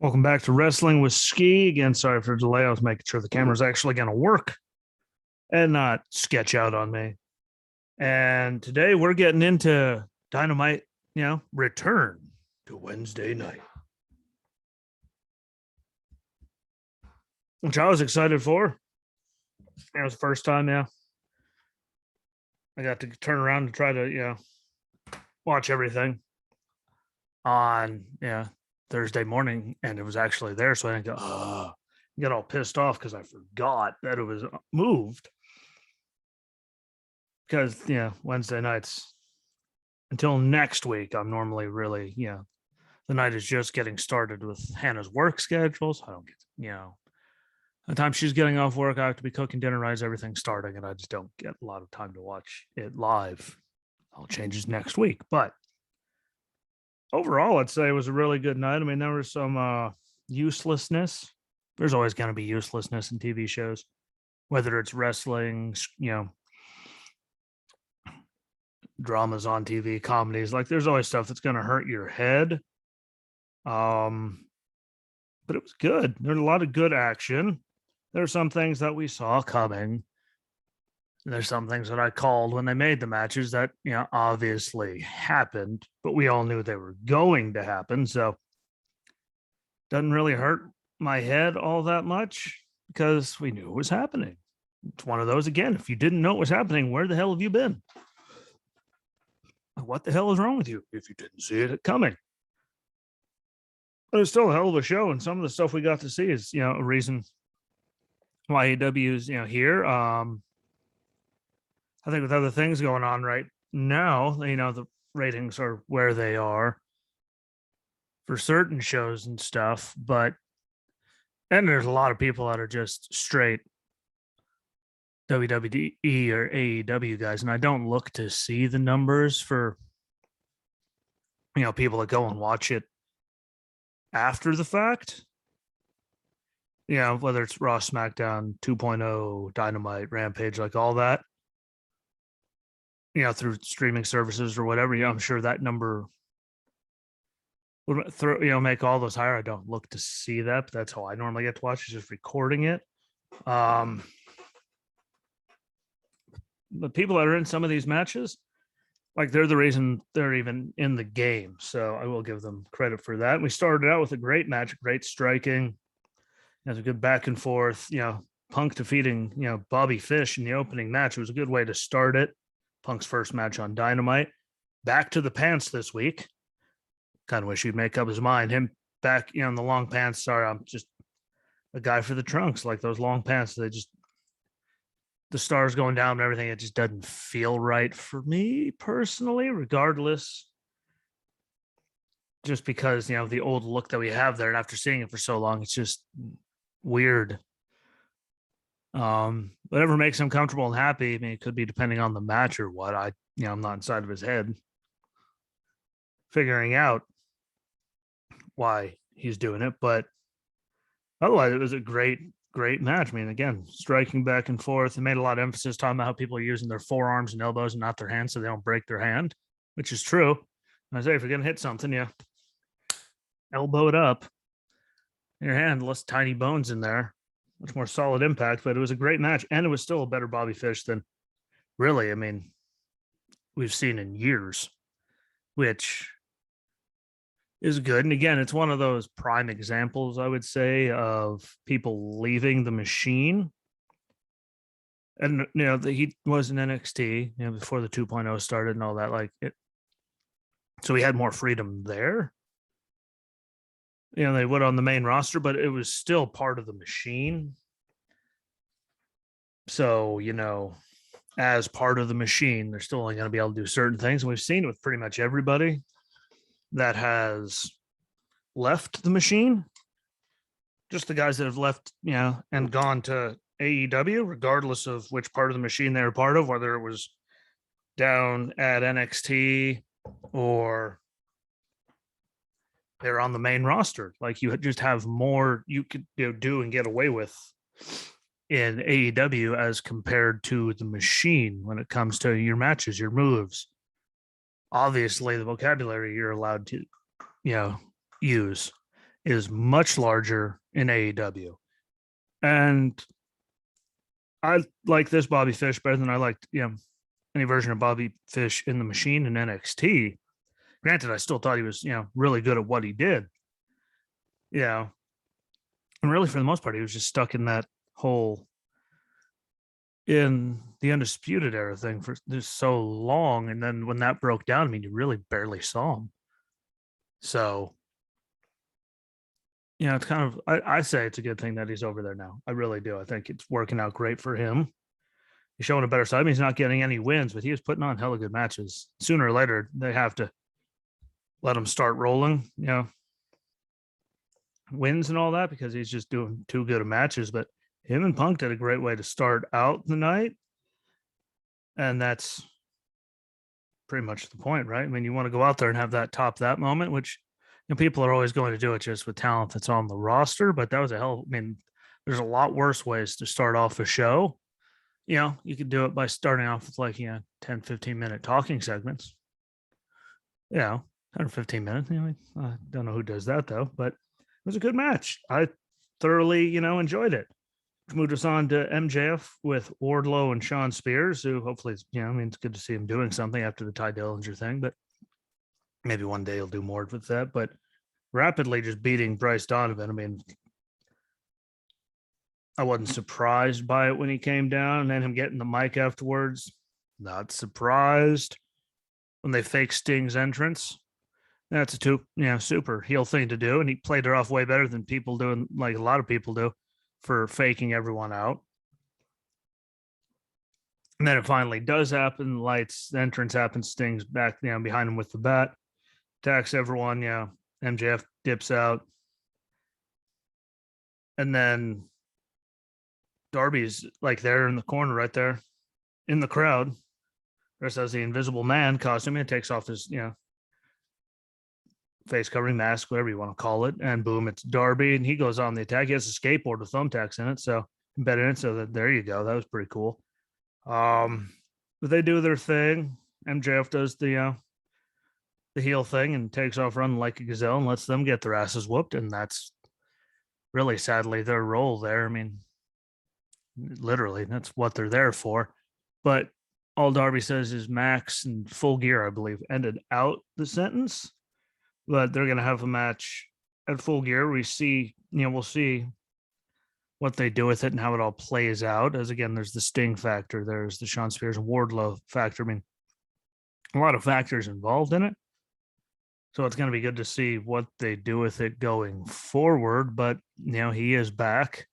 Welcome back to Wrestling with Ski. Again, sorry for the delay. I was making sure the camera's actually going to work and not sketch out on me. And today we're getting into Dynamite, return to Wednesday night, which I was excited for. It was the first time, I got to turn around and try to, watch everything on, Thursday morning, and it was actually there. So I didn't get all pissed off because I forgot that it was moved. Because Wednesday nights until next week, I'm normally really, the night is just getting started with Hannah's work schedules. I don't get, the time she's getting off work, I have to be cooking dinner, right as everything's starting, and I just don't get a lot of time to watch it live. All changes next week, but overall, I'd say it was a really good night. I mean, there was some uselessness. There's always going to be uselessness in TV shows, whether it's wrestling, dramas on TV, comedies. Like, there's always stuff that's going to hurt your head. But it was good. There's a lot of good action. There's some things that we saw coming. There's some things that I called when they made the matches that, obviously happened, but we all knew they were going to happen. So doesn't really hurt my head all that much because we knew it was happening. It's one of those, again, if you didn't know it was happening, where the hell have you been? What the hell is wrong with you if you didn't see it coming? But it's still a hell of a show, and some of the stuff we got to see is, a reason why AEW is, here. I think with other things going on right now, the ratings are where they are for certain shows and stuff, and there's a lot of people that are just straight WWE or AEW guys, and I don't look to see the numbers for, people that go and watch it after the fact. Whether it's Raw, SmackDown, 2.0, Dynamite, Rampage, like all that, through streaming services or whatever, I'm sure that number would make all those higher. I don't look to see that, but that's how I normally get to watch, is just recording it. The people that are in some of these matches, like, they're the reason they're even in the game. So I will give them credit for that. We started out with a great match, great striking. There's a good back and forth, Punk defeating, Bobby Fish in the opening match. It was a good way to start it. Punk's first match on Dynamite. Back to the pants this week. Kind of wish he'd make up his mind. Him back, in the long pants. Sorry, I'm just a guy for the trunks. Like, those long pants, the stars going down and everything, it just doesn't feel right for me personally, regardless. Just because, the old look that we have there, and after seeing it for so long, it's just weird. Whatever makes him comfortable and happy. I mean, it could be depending on the match or what. I'm not inside of his head figuring out why he's doing it, but otherwise it was a great match. I mean, again, striking back and forth. It made a lot of emphasis talking about how people are using their forearms and elbows and not their hands so they don't break their hand, which is true. I say, if you're gonna hit something, elbow it up. Your hand, less tiny bones in there, much more solid impact. But it was a great match, and it was still a better Bobby Fish than, really, I mean, we've seen in years, which is good. And again, it's one of those prime examples, I would say, of people leaving the machine. And he was in NXT, before the 2.0 started and all that, like it. So he had more freedom there. They would on the main roster, but it was still part of the machine. So, as part of the machine, they're still only going to be able to do certain things. And we've seen it with pretty much everybody that has left the machine. Just the guys that have left, and gone to AEW, regardless of which part of the machine they were part of, whether it was down at NXT or they're on the main roster. Like, you just have more you could do and get away with in AEW as compared to the machine when it comes to your matches, your moves. Obviously, the vocabulary you're allowed to, use is much larger in AEW. And I like this Bobby Fish better than I liked, any version of Bobby Fish in the Machine in NXT. Granted, I still thought he was, really good at what he did. Yeah. And really, for the most part, he was just stuck in that whole in the Undisputed Era thing for just so long. And then when that broke down, I mean, you really barely saw him. So, it's kind of, I say it's a good thing that he's over there now. I really do. I think it's working out great for him. He's showing a better side. I mean, he's not getting any wins, but he was putting on hella good matches. Sooner or later, they have to let him start rolling, wins and all that, because he's just doing too good of matches. But him and Punk did a great way to start out the night. And that's pretty much the point, right? I mean, you want to go out there and have that top that moment, which people are always going to do it just with talent that's on the roster. But that was I mean, there's a lot worse ways to start off a show. You could do it by starting off with 10, 15-minute talking segments. 10 or 15 minutes. I don't know who does that though, but it was a good match. I thoroughly, enjoyed it. Which moved us on to MJF with Wardlow and Sean Spears, who hopefully, it's good to see him doing something after the Ty Dillinger thing, but maybe one day he'll do more with that. But rapidly just beating Bryce Donovan. I mean, I wasn't surprised by it when he came down, and then him getting the mic afterwards. Not surprised when they fake Sting's entrance. That's a super heel thing to do, and he played it off way better than people doing, like a lot of people do, for faking everyone out. And then it finally does happen. Lights, the entrance happens. Sting's back, behind him with the bat, attacks everyone. MJF dips out, and then Darby's there in the corner, right there in the crowd, dressed as the Invisible Man costume, and takes off his face covering mask, whatever you want to call it, and boom, it's Darby, and he goes on the attack. He has a skateboard with thumbtacks in it, so embedded in it. So there you go. That was pretty cool. But they do their thing. MJF does the heel thing and takes off running like a gazelle and lets them get their asses whooped, and that's really sadly their role there. I mean, literally, that's what they're there for. But all Darby says is Max and Full Gear, I believe, ended out the sentence. But they're going to have a match at Full Gear. We'll see what they do with it and how it all plays out. As again, there's the Sting factor, there's the Sean Spears and Wardlow factor. I mean, a lot of factors involved in it. So it's going to be good to see what they do with it going forward. But, he is back.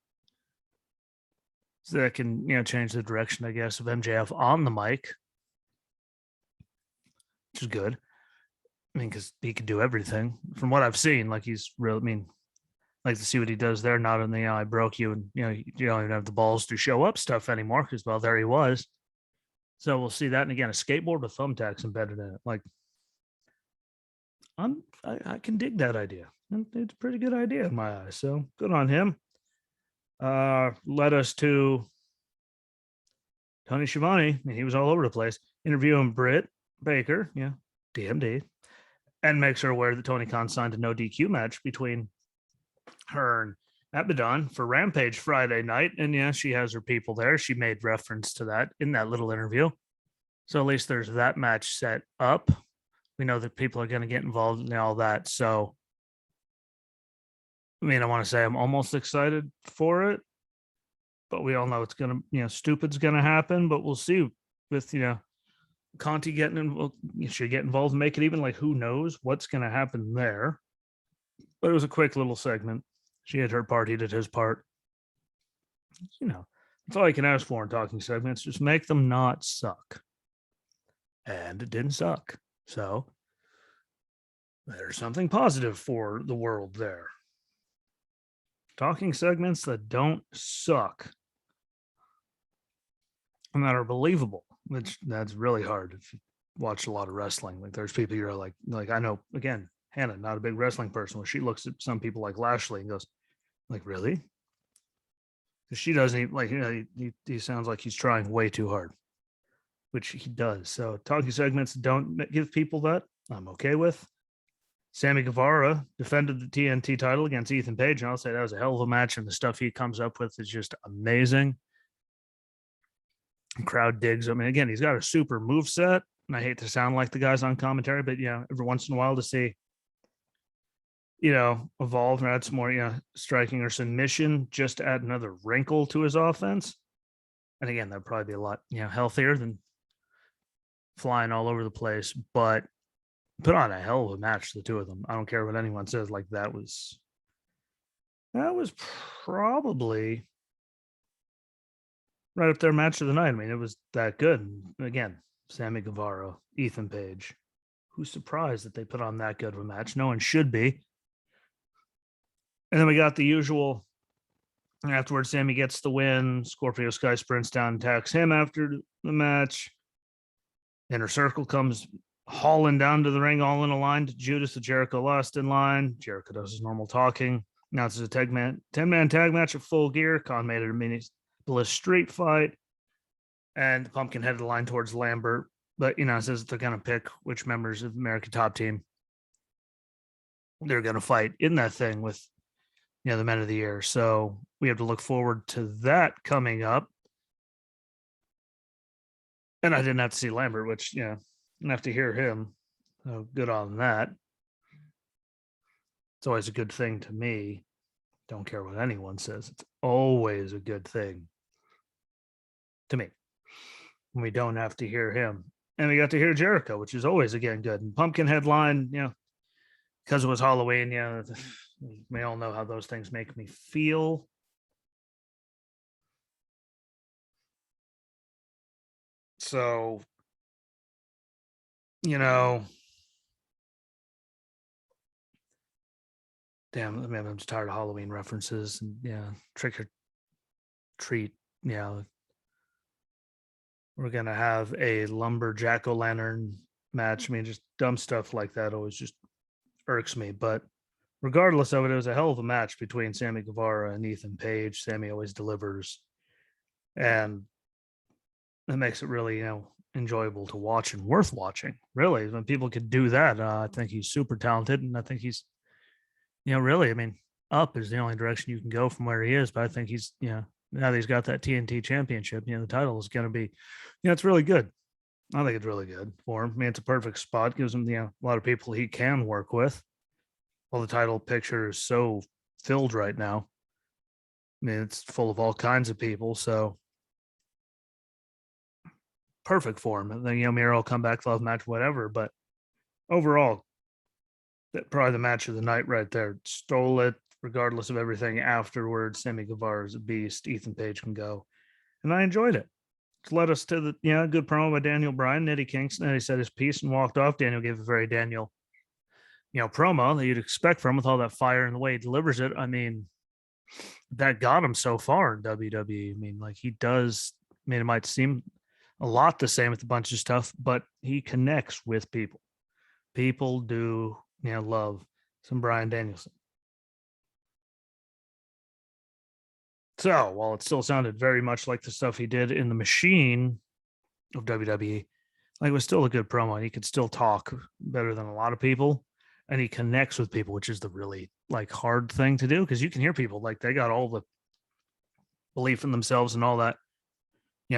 So that can, change the direction, I guess, of MJF on the mic, which is good. I mean, because he can do everything from what I've seen. He's real. I mean, like to see what he does there. Not in the I broke you, and you don't even have the balls to show up stuff anymore. Because there he was. So we'll see that, and again, a skateboard with thumbtacks embedded in it. I can dig that idea. It's a pretty good idea in my eyes. So good on him. Led us to Tony Schiavone. I mean, he was all over the place, interviewing Britt Baker, DMD. And makes her aware that Tony Khan signed a no DQ match between her and Abaddon for Rampage Friday night. And she has her people there. She made reference to that in that little interview. So at least there's that match set up. We know that people are going to get involved in all that. So, I mean, I want to say I'm almost excited for it, but we all know it's going to, stupid's going to happen, but we'll see with, Conti getting involved, should get involved and make it even. Who knows what's going to happen there. But it was a quick little segment. She had her part, he did his part. That's all I can ask for in talking segments. Just make them not suck. And it didn't suck. So there's something positive for the world there. Talking segments that don't suck and that are believable. Which that's really hard if you watch a lot of wrestling. There's people you're like I know, again, Hannah, not a big wrestling person, where she looks at some people like Lashley and goes, really? Because she doesn't even, he sounds like he's trying way too hard, which he does. So talking segments don't give people that. I'm okay with. Sammy Guevara defended the TNT title against Ethan Page, and I'll say that was a hell of a match, and the stuff he comes up with is just amazing. The crowd digs. I mean, again, he's got a super move set, and I hate to sound like the guys on commentary, but every once in a while to see, evolve and add some more, striking or submission, just to add another wrinkle to his offense. And again, that'd probably be a lot, healthier than flying all over the place, but put on a hell of a match, the two of them. I don't care what anyone says. Like that was probably right up there match of the night. I mean, it was that good. And again, Sammy Guevara, Ethan Page. Who's surprised that they put on that good of a match? No one should be. And then we got the usual. Afterwards, Sammy gets the win. Scorpio Sky sprints down and attacks him after the match. Inner Circle comes hauling down to the ring, all in a line to Judas. The Jericho lost in line. Jericho does his normal talking. Now it's a 10-man tag match at Full Gear. Khan made it a mini Bliss street fight. And the Pumpkin headed the line towards Lambert. But, it says they're going to pick which members of American Top Team they're going to fight in that thing with, the Men of the Year. So we have to look forward to that coming up. And I didn't have to see Lambert, which, didn't have to hear him. So good on that. It's always a good thing to me. Don't care what anyone says. It's always a good thing to me when we don't have to hear him. And we got to hear Jericho, which is always, again, good. And Pumpkin headline, because it was Halloween, we all know how those things make me feel. So, damn, I mean, I'm just tired of Halloween references and trick or treat. We're gonna have a lumberjack o-lantern match. I mean, just dumb stuff like that always just irks me. But regardless of it, it was a hell of a match between Sammy Guevara and Ethan Page. Sammy always delivers, and it makes it really, enjoyable to watch and worth watching. Really, when people could do that, I think he's super talented, and I think he's, really, I mean, up is the only direction you can go from where he is. But I think he's, now that he's got that TNT championship, the title is going to be, it's really good. I think it's really good for him. I mean, it's a perfect spot. Gives him, a lot of people he can work with. Well, the title picture is so filled right now. I mean, it's full of all kinds of people. So perfect for him. And then, Miro will come back, love match, whatever. But overall, probably the match of the night right there. Stole it, regardless of everything afterwards. Sammy Guevara is a beast. Ethan Page can go. And I enjoyed it. It's led us to the, good promo by Daniel Bryan, Eddie Kingston. Eddie said his piece and walked off. Daniel gave a very Daniel, promo that you'd expect from him with all that fire and the way he delivers it. I mean, that got him so far in WWE. I mean, like he does, I mean, it might seem a lot the same with a bunch of stuff, but he connects with people. People do, love some Bryan Danielson. So while it still sounded very much like the stuff he did in the machine of WWE, like it was still a good promo. He could still talk better than a lot of people, and he connects with people, which is the really like hard thing to do because you can hear people like they got all the belief in themselves and all that,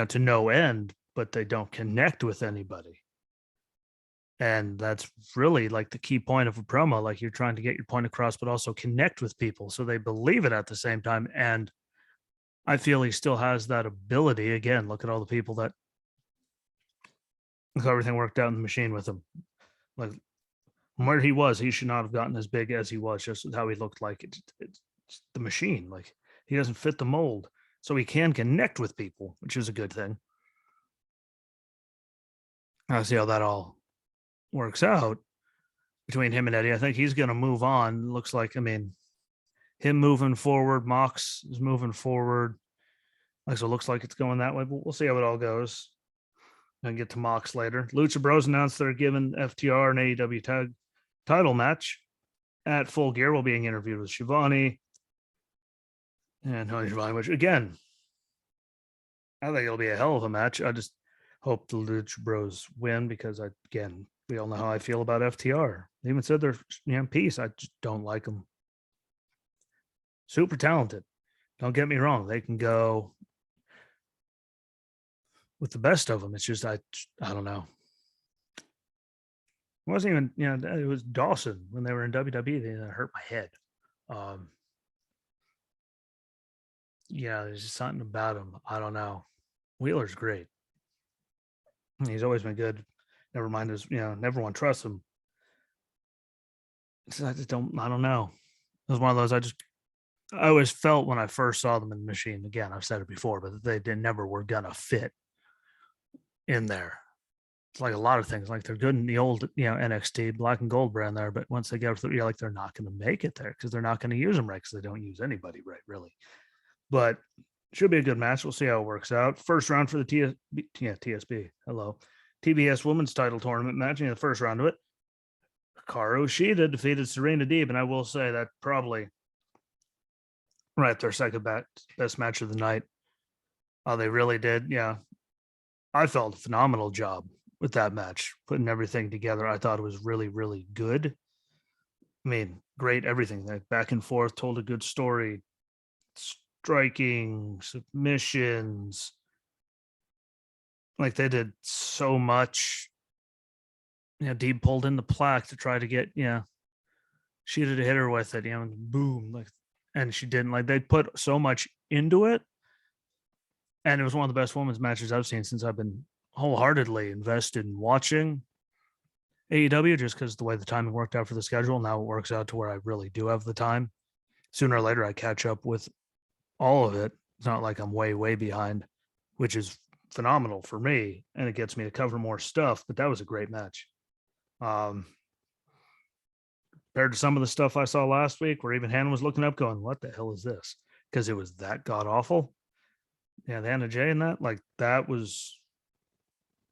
to no end, but they don't connect with anybody. And that's really like the key point of a promo. Like you're trying to get your point across, but also connect with people so they believe it at the same time. And I feel he still has that ability. Again, look at all the people that everything worked out in the machine with him. Like where he was, he should not have gotten as big as he was, just with how he looked like it's the machine. Like he doesn't fit the mold. So he can connect with people, which is a good thing. I'll see how that all works out between him and Eddie. I think he's going to move on. Looks like, I mean, him moving forward, Mox is moving forward. Like, so it looks like it's going that way, but we'll see how it all goes. And get to Mox later. Lucha Bros announced they're giving FTR an AEW title match at Full Gear while being interviewed with Shivani and Honey Shivani, which again, I think it'll be a hell of a match. I just hope the Lucha Bros win because, again, We all know how I feel about FTR. They even said they're peace. I just don't like them. Super talented. Don't get me wrong. They can go with the best of them. It's just I don't know. It wasn't even it was Dawson when they were in WWE. They hurt my head. Yeah, there's just something about him. I don't know. Wheeler's great. He's always been good. Never mind his, never one trusts him. I just don't. I don't know. It was one of those. I always felt when I first saw them in the machine. Again, I've said it before, but they never were gonna fit in there. It's like a lot of things. Like they're good in the old, NXT black and gold brand there, but once they get through, like they're not going to make it there because they're not going to use them right because they don't use anybody right, really. But should be a good match. We'll see how it works out. First round for the TSB. Hello, TBS Women's Title Tournament match. The first round of it, Hikaru Shida defeated Serena Deeb, and I will say that probably right their second best match of the night. They really did. Yeah, I felt a phenomenal job with that match, putting everything together. I thought it was really, really good. I mean, great everything. Like back and forth, told a good story, striking, submissions. Like they did so much. Deeb pulled in the plaque to try to get, Sheeta to hit her with it, and boom, like, and she didn't. Like they put so much into it. And it was one of the best women's matches I've seen since I've been wholeheartedly invested in watching AEW, just because the way the timing worked out for the schedule. Now it works out to where I really do have the time. Sooner or later, I catch up with all of it. It's not like I'm way, way behind, which is phenomenal for me. And it gets me to cover more stuff. But that was a great match. Compared to some of the stuff I saw last week, where even Hannah was looking up going, what the hell is this? Because it was that god awful. Yeah, the Anna Jay and that, like that was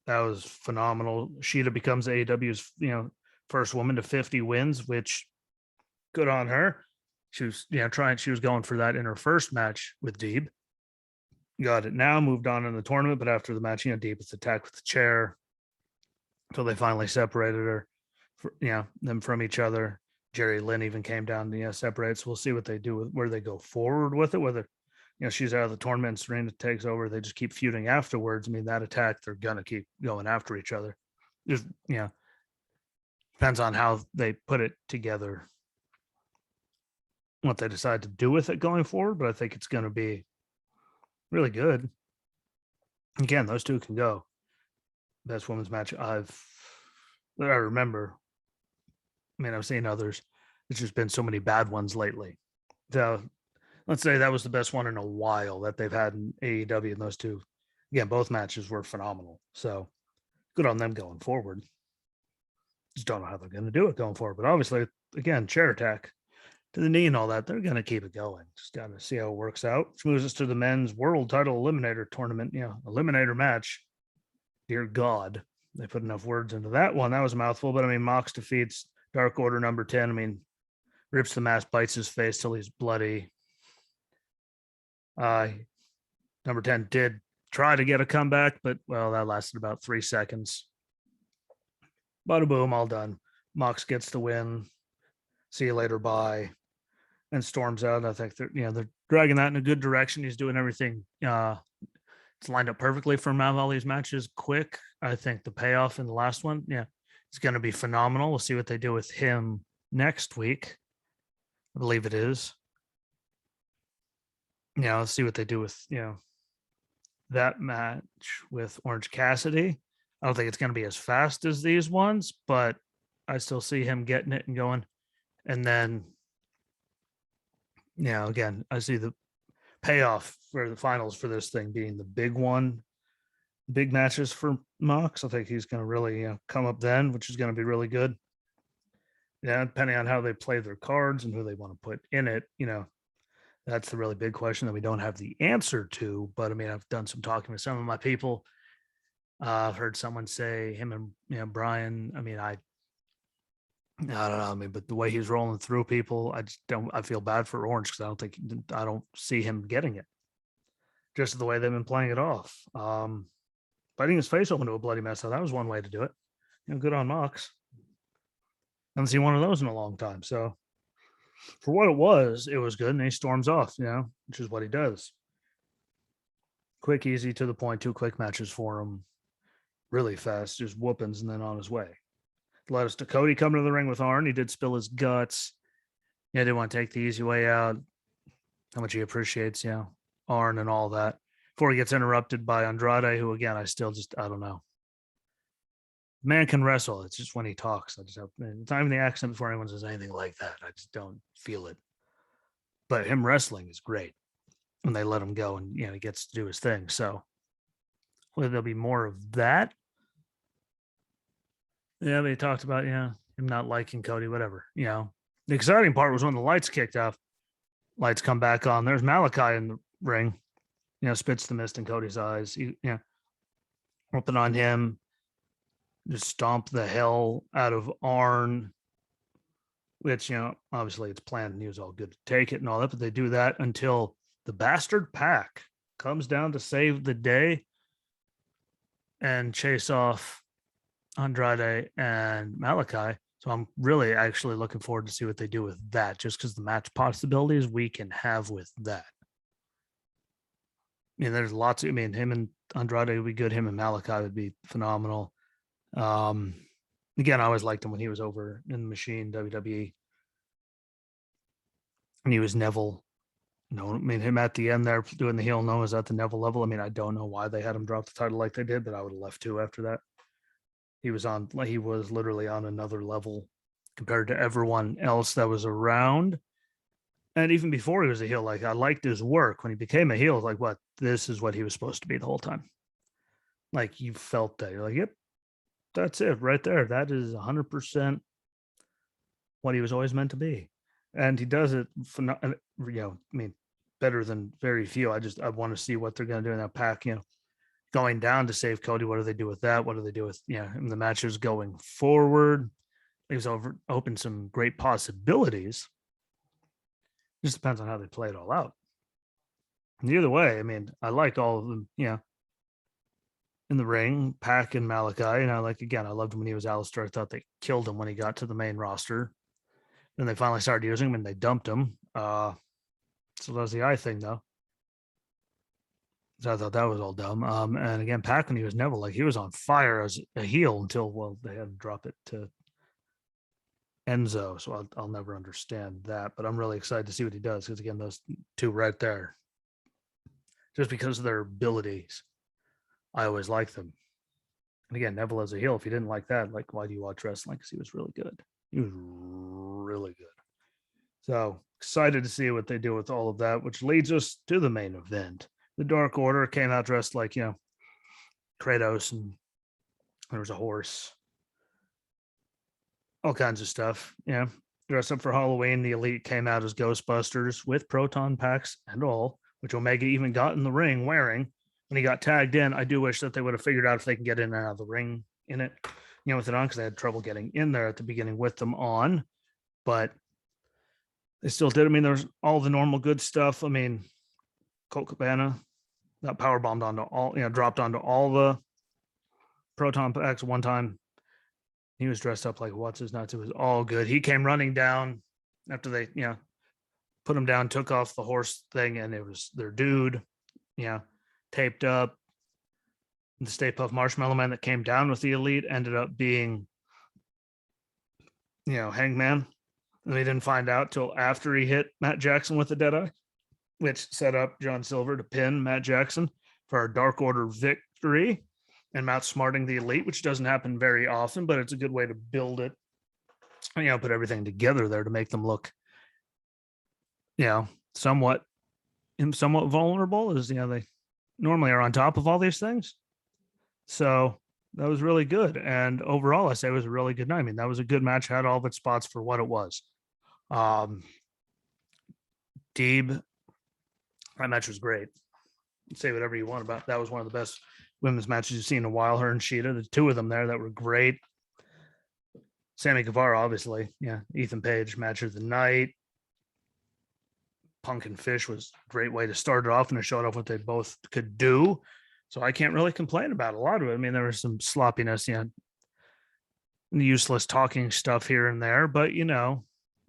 phenomenal. Sheeta becomes AEW's, first woman to 50 wins, which good on her. She was, she was going for that in her first match with Deeb. Got it now, moved on in the tournament, but after the match, Deeb was attacked with the chair until they finally separated her, them from each other. Jerry Lynn even came down to separate. So we'll see what they do with where they go forward with it, whether she's out of the tournament and Serena takes over. They just keep feuding afterwards. I mean, that attack, they're going to keep going after each other. Just, depends on how they put it together, what they decide to do with it going forward. But I think it's going to be really good. Again, those two can go. Best women's match I remember. I mean, I've seen others. It's just been so many bad ones lately. So let's say that was the best one in a while that they've had in AEW, and those two, again, both matches were phenomenal. So good on them going forward. Just don't know how they're going to do it going forward. But obviously, again, chair attack to the knee and all that, they're going to keep it going. Just got to see how it works out. Which moves us to the men's world title eliminator tournament, eliminator match. Dear God, they put enough words into that one. That was a mouthful. But I mean, Mox defeats Dark Order number 10. I mean, rips the mask, bites his face till he's bloody. Number 10 did try to get a comeback, but well, that lasted about 3 seconds. Bada boom, all done. Mox gets the win. See you later, bye. And storms out. I think they're dragging that in a good direction. He's doing everything. It's lined up perfectly for him to have all these matches quick. I think the payoff in the last one, it's going to be phenomenal. We'll see what they do with him next week. I believe it is. Let's see what they do with, that match with Orange Cassidy. I don't think it's going to be as fast as these ones, but I still see him getting it and going. And then, again, I see the payoff for the finals for this thing being the big one, big matches for Mox. I think he's going to really come up then, which is going to be really good. Yeah, depending on how they play their cards and who they want to put in it, that's the really big question that we don't have the answer to. But I mean, I've done some talking with some of my people. I've heard someone say him and Brian. I mean, I don't know. I mean, but the way he's rolling through people, I just don't. I feel bad for Orange because I don't see him getting it. Just the way they've been playing it off. Biting his face open to a bloody mess. So that was one way to do it. good on Mox. I haven't seen one of those in a long time. So for what it was good. And he storms off, which is what he does. Quick, easy, to the point, 2 quick matches for him. Really fast, just whoopings, and then on his way. Led us to Cody coming to the ring with Arn. He did spill his guts. Yeah, didn't want to take the easy way out. How much he appreciates, Arn and all that. Before he gets interrupted by Andrade, who, again, I don't know. Man can wrestle. It's just when he talks. It's not even the accent before anyone says anything like that. I just don't feel it. But him wrestling is great. When they let him go and, he gets to do his thing. So whether there'll be more of that. Yeah, they talked about, him not liking Cody, whatever. The exciting part was when the lights kicked off. Lights come back on. There's Malachi in the ring. Spits the mist in Cody's eyes. Whooping on him. Just stomp the hell out of Arn, which, obviously it's planned and he was all good to take it and all that, but they do that until the bastard Pac comes down to save the day and chase off Andrade and Malachi. So I'm really actually looking forward to see what they do with that, just because the match possibilities we can have with that. There's lots of, him and Andrade would be good. Him and Malachi would be phenomenal. Again, I always liked him when he was over in the Machine, WWE. And he was Neville. Him at the end there doing the heel no is at the Neville level. I don't know why they had him drop the title like they did, but I would have left too after that. He was literally on another level compared to everyone else that was around. And even before he was a heel, I liked his work. When he became a heel, this is what he was supposed to be the whole time. You felt that. You're like, yep, that's it right there. That is 100% what he was always meant to be. And he does it, better than very few. I want to see what they're going to do in that Pac, going down to save Cody. What do they do with that? What do they do with, in the matches going forward? Leaves open some great possibilities. Just depends on how they play it all out. And either way, I liked all of them, in the ring, Pac and Malachi. And I loved him when he was Alistair. I thought they killed him when he got to the main roster. Then they finally started using him and they dumped him. So that was the eye thing, though. So I thought that was all dumb. And again, Pac, when he was Neville, he was on fire as a heel until, they had to drop it to Enzo. So I'll never understand that. But I'm really excited to see what he does. Because again, those two right there, just because of their abilities, I always liked them. And again, Neville as a heel, if you didn't like that, why do you watch wrestling? Because he was really good. He was really good. So excited to see what they do with all of that, which leads us to the main event. The Dark Order came out dressed like, Kratos, and there was a horse. All kinds of stuff. Dressed up for Halloween. The Elite came out as Ghostbusters with proton packs and all, which Omega even got in the ring wearing when he got tagged in. I do wish that they would have figured out if they can get in and out of the ring in it, with it on, because they had trouble getting in there at the beginning with them on, but they still did. There's all the normal good stuff. Colt Cabana got power bombed onto all, dropped onto all the proton packs one time. He was dressed up like what's his nuts. It was all good. He came running down after they, put him down, took off the horse thing, and it was their dude, taped up. The Stay Puft Marshmallow Man that came down with the Elite ended up being, Hangman. And they didn't find out till after he hit Matt Jackson with the Deadeye, which set up John Silver to pin Matt Jackson for a Dark Order victory and outsmarting the Elite, which doesn't happen very often, but it's a good way to build it. Put everything together there to make them look, somewhat vulnerable, as they normally are on top of all these things. So that was really good. And overall, I say it was a really good night. That was a good match, had all of its spots for what it was. Deeb, that match was great. Say whatever you want about that. Was one of the best women's matches you've seen in a while. Her and Sheeta, the two of them there that were great. Sammy Guevara, obviously. Yeah. Ethan Page, match of the night. Punk and Fish was a great way to start it off, and it showed off what they both could do. So I can't really complain about a lot of it. There was some sloppiness, useless talking stuff here and there, but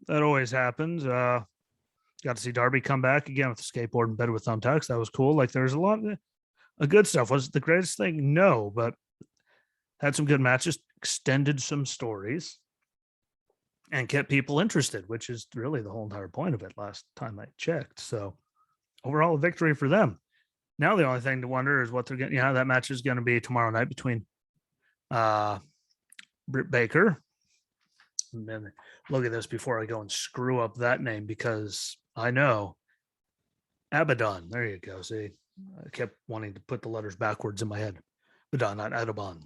that always happens. Got to see Darby come back again with the skateboard in bed with thumbtacks. That was cool. Like there's a lot of good stuff. Was it the greatest thing? No, but had some good matches, extended some stories, and kept people interested, which is really the whole entire point of it last time I checked. So overall, a victory for them. Now the only thing to wonder is what they're getting. How that match is going to be tomorrow night between Britt Baker. And then look at this before I go and screw up that name, because I know Abaddon. There you go. See, I kept wanting to put the letters backwards in my head. Abaddon, not Audubon.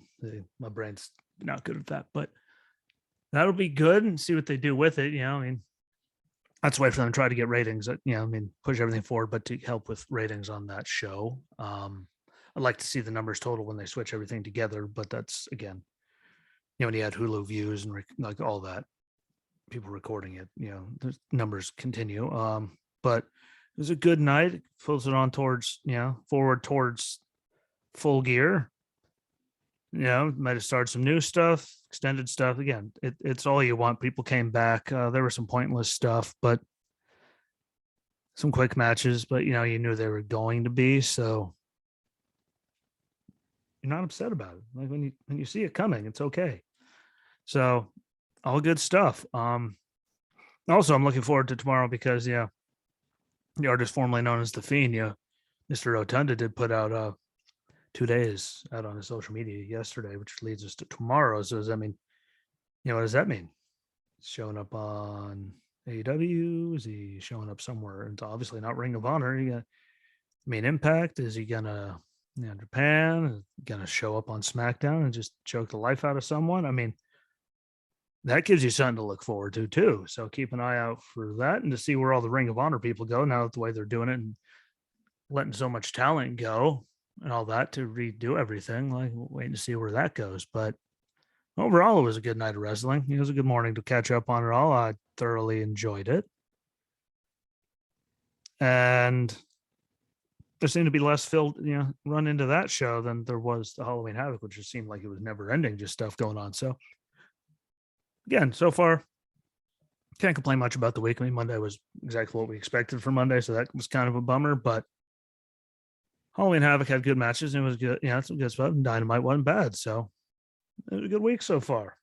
My brain's not good at that, but that'll be good, and see what they do with it. I mean, that's why for them to try to get ratings. I mean, push everything forward, but to help with ratings on that show. I'd like to see the numbers total when they switch everything together, but that's again, when you add Hulu views and like all that, people recording it, the numbers continue. But it was a good night. It pulls it on towards, forward towards Full Gear. Might have started some new stuff, extended stuff. Again, it's all you want. People came back. There was some pointless stuff, but some quick matches, but you knew they were going to be, so you're not upset about it. Like when you see it coming, it's okay. So all good stuff. Also I'm looking forward to tomorrow because the artist formerly known as The Fiend, Mr. Rotunda did put out 2 days out on his social media yesterday, which leads us to tomorrow. So does that mean, what does that mean? It's showing up on AEW? Is he showing up somewhere? It's obviously not Ring of Honor. You got Main Impact. Is he gonna Japan? Is he gonna show up on SmackDown and just choke the life out of someone? I mean, that gives you something to look forward to too. So keep an eye out for that, and to see where all the Ring of Honor people go now, the way they're doing it and letting so much talent go and all that to redo everything. Like waiting to see where that goes. But overall, it was a good night of wrestling. It was a good morning to catch up on it all. I thoroughly enjoyed it. And there seemed to be less filled, run into that show than there was the Halloween Havoc, which just seemed like it was never ending, just stuff going on. So again, so far, can't complain much about the week. I mean, Monday was exactly what we expected for Monday, so that was kind of a bummer. But Halloween Havoc had good matches, and it was good. Some good stuff. And Dynamite wasn't bad, so it was a good week so far.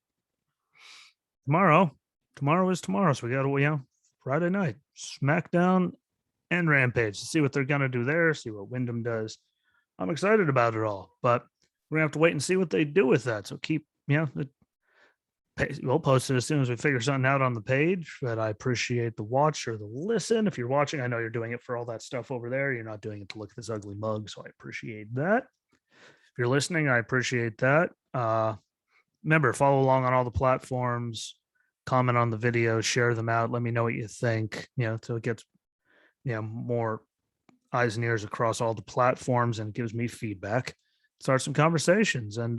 Tomorrow is tomorrow, so we got to Friday night SmackDown and Rampage to see what they're gonna do there. See what Wyndham does. I'm excited about it all, but we're gonna have to wait and see what they do with that. So keep we'll post it as soon as we figure something out on the page. But I appreciate the watch or the listen. If you're watching, I know you're doing it for all that stuff over there. You're not doing it to look at this ugly mug, so I appreciate that. If you're listening, I appreciate that. Remember, follow along on all the platforms, comment on the videos, share them out. Let me know what you think, so it gets, more eyes and ears across all the platforms and gives me feedback. Start some conversations, and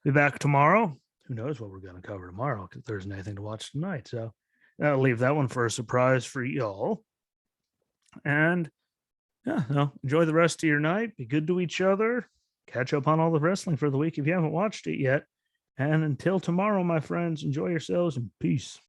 be back tomorrow. Who knows what we're going to cover tomorrow, because there isn't anything to watch tonight. So I'll leave that one for a surprise for y'all. And enjoy the rest of your night. Be good to each other. Catch up on all the wrestling for the week if you haven't watched it yet. And until tomorrow, my friends, enjoy yourselves and peace.